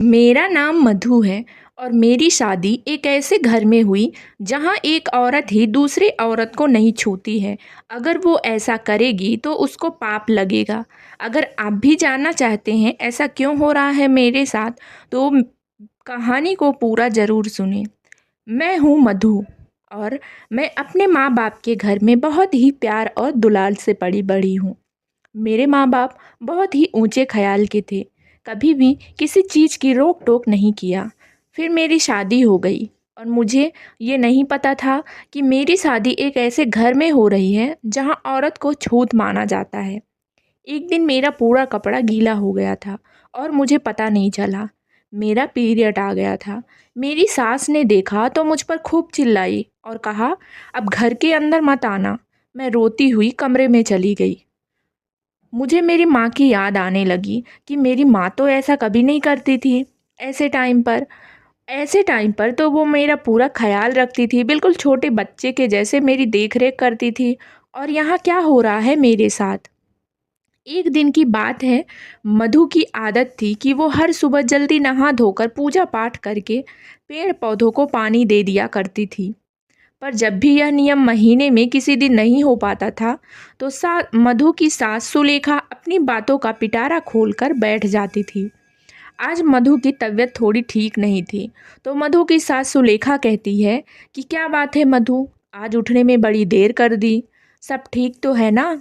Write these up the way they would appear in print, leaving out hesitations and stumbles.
मेरा नाम मधु है और मेरी शादी एक ऐसे घर में हुई जहाँ एक औरत ही दूसरी औरत को नहीं छूती है। अगर वो ऐसा करेगी तो उसको पाप लगेगा। अगर आप भी जानना चाहते हैं ऐसा क्यों हो रहा है मेरे साथ, तो कहानी को पूरा ज़रूर सुनें। मैं हूँ मधु और मैं अपने माँ बाप के घर में बहुत ही प्यार और दुलार से पली बड़ी हूँ। मेरे माँ बाप बहुत ही ऊंचे ख्याल के थे, कभी भी किसी चीज़ की रोक टोक नहीं किया। फिर मेरी शादी हो गई और मुझे ये नहीं पता था कि मेरी शादी एक ऐसे घर में हो रही है जहाँ औरत को छूत माना जाता है। एक दिन मेरा पूरा कपड़ा गीला हो गया था और मुझे पता नहीं चला। मेरा पीरियड आ गया था। मेरी सास ने देखा तो मुझ पर खूब चिल्लाई और कहा, अब घर के अंदर मत आना। मैं रोती हुई कमरे में चली गई। मुझे मेरी माँ की याद आने लगी कि मेरी माँ तो ऐसा कभी नहीं करती थी। ऐसे टाइम पर ऐसे टाइम पर तो वो मेरा पूरा ख्याल रखती थी, बिल्कुल छोटे बच्चे के जैसे मेरी देख रेख करती थी। और यहाँ क्या हो रहा है मेरे साथ। एक दिन की बात है, मधु की आदत थी कि वो हर सुबह जल्दी नहा धोकर पूजा पाठ करके पेड़ पौधों को पानी दे दिया करती थी। पर जब भी यह नियम महीने में किसी दिन नहीं हो पाता था, तो मधु की सास सुलेखा अपनी बातों का पिटारा खोलकर बैठ जाती थी। आज मधु की तबीयत थोड़ी ठीक नहीं थी, तो मधु की सास सुलेखा कहती है कि क्या बात है मधु, आज उठने में बड़ी देर कर दी, सब ठीक तो है ना।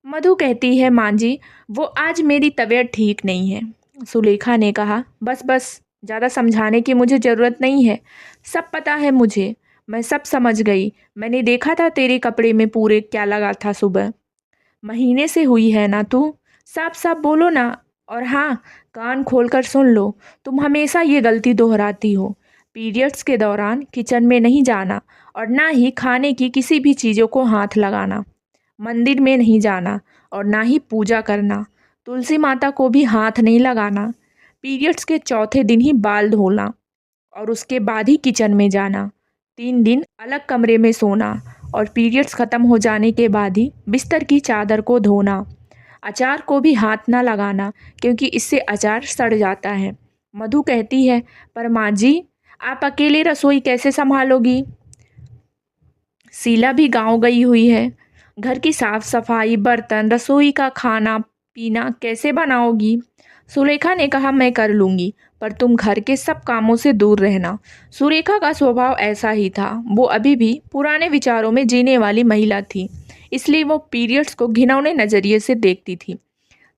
मधु कहती है, माँ जी, वो आज मेरी तबीयत ठीक नहीं है। सुलेखा ने कहा, बस बस, ज़्यादा समझाने की मुझे ज़रूरत नहीं है, सब पता है मुझे, मैं सब समझ गई। मैंने देखा था तेरे कपड़े में पूरे क्या लगा था सुबह। महीने से हुई है ना तू, साफ साफ बोलो ना। और हाँ, कान खोलकर सुन लो, तुम हमेशा ये गलती दोहराती हो। पीरियड्स के दौरान किचन में नहीं जाना और ना ही खाने की किसी भी चीज़ों को हाथ लगाना, मंदिर में नहीं जाना और ना ही पूजा करना, तुलसी माता को भी हाथ नहीं लगाना, पीरियड्स के चौथे दिन ही बाल धोना और उसके बाद ही किचन में जाना, 3 दिन अलग कमरे में सोना और पीरियड्स ख़त्म हो जाने के बाद ही बिस्तर की चादर को धोना। अचार को भी हाथ ना लगाना क्योंकि इससे अचार सड़ जाता है। मधु कहती है, पर माँ जी, आप अकेले रसोई कैसे संभालोगी? शीला भी गाँव गई हुई है, घर की साफ सफाई, बर्तन, रसोई का खाना पीना कैसे बनाओगी? सुलेखा ने कहा, मैं कर लूँगी, पर तुम घर के सब कामों से दूर रहना। सुरेखा का स्वभाव ऐसा ही था, वो अभी भी पुराने विचारों में जीने वाली महिला थी, इसलिए वो पीरियड्स को घिनौने नज़रिए से देखती थी।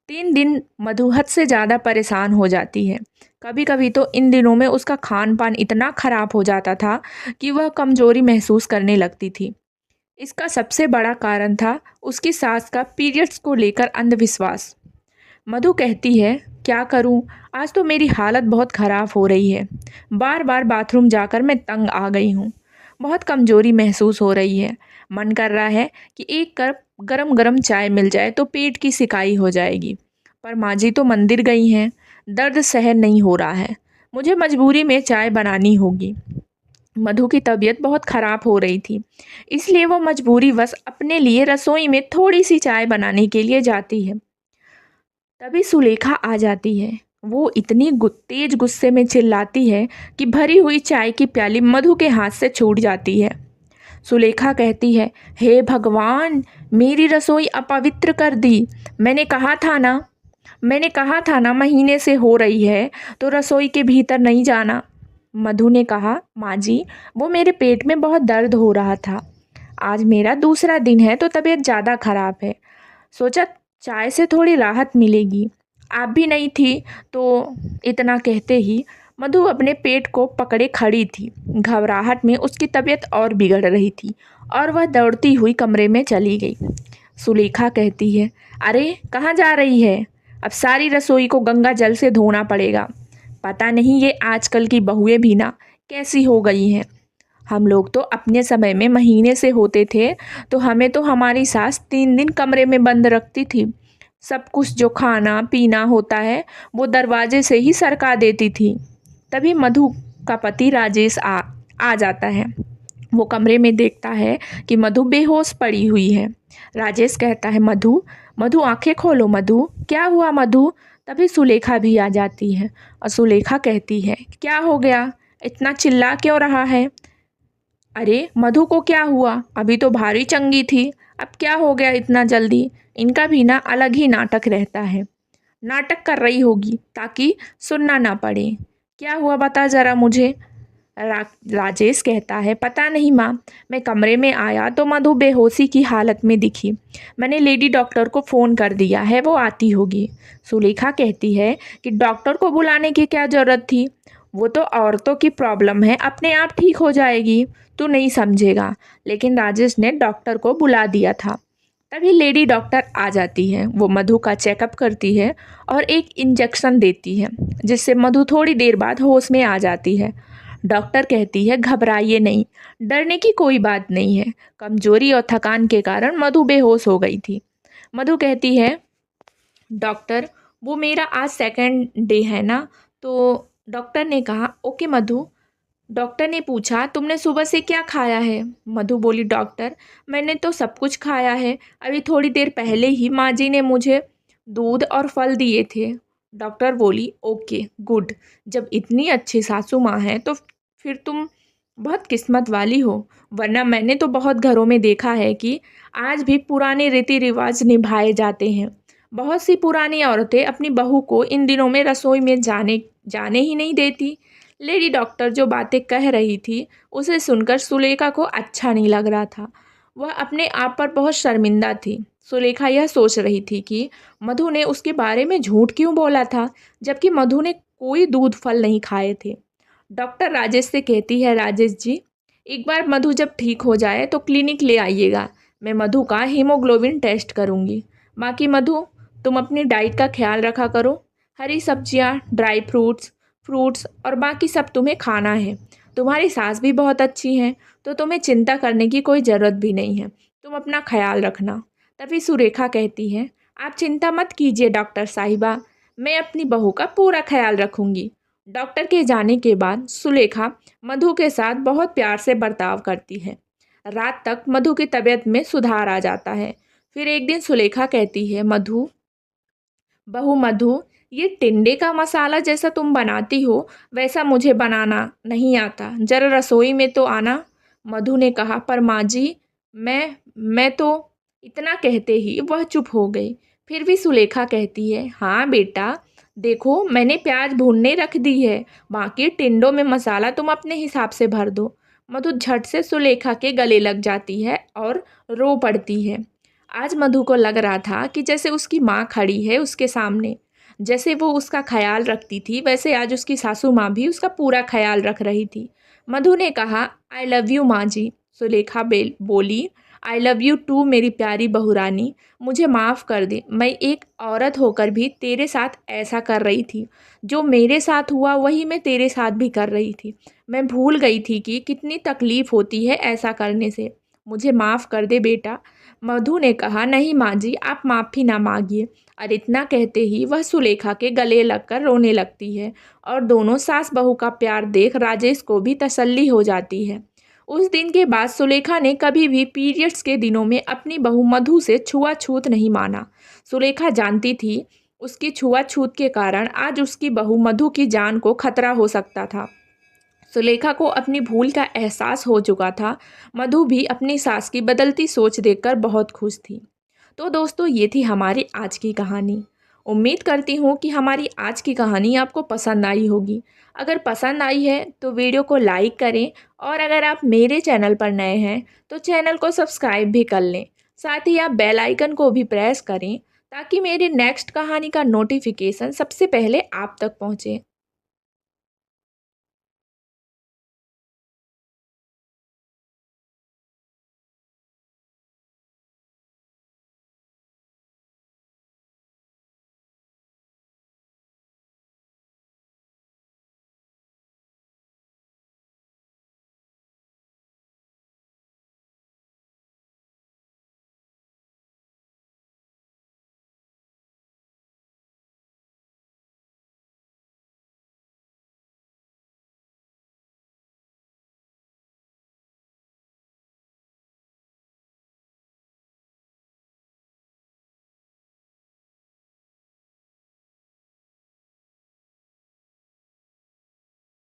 3 दिन मधु हद से ज़्यादा परेशान हो जाती है। कभी कभी तो इन दिनों में उसका खान पान इतना खराब हो जाता था कि वह कमजोरी महसूस करने लगती थी। इसका सबसे बड़ा कारण था उसकी सास का पीरियड्स को लेकर अंधविश्वास। मधु कहती है, क्या करूं, आज तो मेरी हालत बहुत ख़राब हो रही है। बार बार बाथरूम जाकर मैं तंग आ गई हूँ। बहुत कमज़ोरी महसूस हो रही है। मन कर रहा है कि एक कप गरम गरम चाय मिल जाए तो पेट की सिकाई हो जाएगी। पर माँ जी तो मंदिर गई हैं, दर्द सहन नहीं हो रहा है। मुझे मजबूरी में चाय बनानी होगी। मधु की तबीयत बहुत ख़राब हो रही थी, इसलिए वो मजबूरीवश अपने लिए रसोई में थोड़ी सी चाय बनाने के लिए जाती है। तभी सुलेखा आ जाती है। वो इतनी तेज गुस्से में चिल्लाती है कि भरी हुई चाय की प्याली मधु के हाथ से छूट जाती है। सुलेखा कहती है, हे भगवान, मेरी रसोई अपवित्र कर दी। मैंने कहा था ना महीने से हो रही है तो रसोई के भीतर नहीं जाना। मधु ने कहा, माँ जी, वो मेरे पेट में बहुत दर्द हो रहा था। आज मेरा दूसरा दिन है तो तबीयत ज़्यादा खराब है। सोचा चाय से थोड़ी राहत मिलेगी। आप भी नहीं थी तो। इतना कहते ही मधु अपने पेट को पकड़े खड़ी थी। घबराहट में उसकी तबीयत और बिगड़ रही थी और वह दौड़ती हुई कमरे में चली गई। सुलेखा कहती है, अरे कहाँ जा रही है? अब सारी रसोई को गंगा जल से धोना पड़ेगा। पता नहीं ये आजकल की बहुएं भी ना कैसी हो गई हैं। हम लोग तो अपने समय में महीने से होते थे तो हमें तो हमारी सास 3 दिन कमरे में बंद रखती थी। सब कुछ जो खाना पीना होता है वो दरवाजे से ही सरका देती थी। तभी मधु का पति राजेश आ जाता है। वो कमरे में देखता है कि मधु बेहोश पड़ी हुई है। राजेश कहता है, मधु, मधु आंखें खोलो। मधु, क्या हुआ मधु, तभी सुलेखा भी आ जाती है और सुलेखा कहती है, क्या हो गया, इतना चिल्ला क्यों रहा है? अरे मधु को क्या हुआ, अभी तो भारी चंगी थी, अब क्या हो गया इतना जल्दी? इनका भी ना अलग ही नाटक रहता है। नाटक कर रही होगी ताकि सुनना ना पड़े। क्या हुआ बता ज़रा मुझे। राजेश कहता है, पता नहीं माँ, मैं कमरे में आया तो मधु बेहोशी की हालत में दिखी। मैंने लेडी डॉक्टर को फ़ोन कर दिया है, वो आती होगी। सुलेखा कहती है कि डॉक्टर को बुलाने की क्या ज़रूरत थी, वो तो औरतों की प्रॉब्लम है, अपने आप ठीक हो जाएगी, तू नहीं समझेगा। लेकिन राजेश ने डॉक्टर को बुला दिया था। तभी लेडी डॉक्टर आ जाती है, वो मधु का चेकअप करती है और एक इंजेक्शन देती है, जिससे मधु थोड़ी देर बाद होश में आ जाती है। डॉक्टर कहती है, घबराइए नहीं, डरने की कोई बात नहीं है, कमजोरी और थकान के कारण मधु बेहोश हो गई थी। मधु कहती है, डॉक्टर वो मेरा आज सेकंड डे है ना। तो डॉक्टर ने कहा, ओके मधु। डॉक्टर ने पूछा, तुमने सुबह से क्या खाया है? मधु बोली, डॉक्टर मैंने तो सब कुछ खाया है, अभी थोड़ी देर पहले ही माँ जी ने मुझे दूध और फल दिए थे। डॉक्टर बोली, ओके गुड, जब इतनी अच्छी सासू माँ है तो फिर तुम बहुत किस्मत वाली हो, वरना मैंने तो बहुत घरों में देखा है कि आज भी पुराने रीति रिवाज निभाए जाते हैं। बहुत सी पुरानी औरतें अपनी बहू को इन दिनों में रसोई में जाने ही नहीं देती। लेडी डॉक्टर जो बातें कह रही थी उसे सुनकर सुलेखा को अच्छा नहीं लग रहा था। वह अपने आप पर बहुत शर्मिंदा थी। सुलेखा यह सोच रही थी कि मधु ने उसके बारे में झूठ क्यों बोला था, जबकि मधु ने कोई दूध फल नहीं खाए थे। डॉक्टर राजेश से कहती है, राजेश जी एक बार मधु जब ठीक हो जाए तो क्लिनिक ले आइएगा, मैं मधु का हीमोग्लोबिन टेस्ट करूँगी। बाकी मधु तुम अपनी डाइट का ख्याल रखा करो, हरी सब्जियाँ, ड्राई फ्रूट्स और बाकी सब तुम्हें खाना है। तुम्हारी सास भी बहुत अच्छी हैं, तो तुम्हें चिंता करने की कोई ज़रूरत भी नहीं है, तुम अपना ख्याल रखना। तभी सुरेखा कहती है, आप चिंता मत कीजिए डॉक्टर साहिबा, मैं अपनी बहू का पूरा ख्याल रखूँगी। डॉक्टर के जाने के बाद सुलेखा मधु के साथ बहुत प्यार से बर्ताव करती है। रात तक मधु की तबीयत में सुधार आ जाता है। फिर एक दिन सुलेखा कहती है, बहू मधु, ये टिंडे का मसाला जैसा तुम बनाती हो वैसा मुझे बनाना नहीं आता, जरा रसोई में तो आना। मधु ने कहा, पर माँ जी मैं तो। इतना कहते ही वह चुप हो गई। फिर भी सुलेखा कहती है, हाँ बेटा, देखो मैंने प्याज भूनने रख दी है, बाकी टिंडों में मसाला तुम अपने हिसाब से भर दो। मधु झट से सुलेखा के गले लग जाती है और रो पड़ती है। आज मधु को लग रहा था कि जैसे उसकी माँ खड़ी है उसके सामने। जैसे वो उसका ख्याल रखती थी वैसे आज उसकी सासू माँ भी उसका पूरा ख्याल रख रही थी। मधु ने कहा, आई लव यू माँ जी। सुलेखा बोली, आई लव यू टू मेरी प्यारी बहू रानी, मुझे माफ़ कर दे, मैं एक औरत होकर भी तेरे साथ ऐसा कर रही थी। जो मेरे साथ हुआ वही मैं तेरे साथ भी कर रही थी। मैं भूल गई थी कि कितनी तकलीफ़ होती है ऐसा करने से। मुझे माफ़ कर दे बेटा। मधु ने कहा, नहीं माँ जी, आप माफ़ी ना मांगिए। और इतना कहते ही वह सुलेखा के गले लगकर रोने लगती है और दोनों सास बहू का प्यार देख राजेश को भी तसल्ली हो जाती है। उस दिन के बाद सुलेखा ने कभी भी पीरियड्स के दिनों में अपनी बहू मधु से छुआछूत नहीं माना। सुलेखा जानती थी उसकी छुआछूत के कारण आज उसकी बहू मधु की जान को खतरा हो सकता था। सुलेखा को अपनी भूल का एहसास हो चुका था। मधु भी अपनी सास की बदलती सोच देखकर बहुत खुश थी। तो दोस्तों, ये थी हमारी आज की कहानी। उम्मीद करती हूँ कि हमारी आज की कहानी आपको पसंद आई होगी। अगर पसंद आई है तो वीडियो को लाइक करें और अगर आप मेरे चैनल पर नए हैं तो चैनल को सब्सक्राइब भी कर लें। साथ ही आप बेल आइकन को भी प्रेस करें ताकि मेरी नेक्स्ट कहानी का नोटिफिकेशन सबसे पहले आप तक पहुँचे।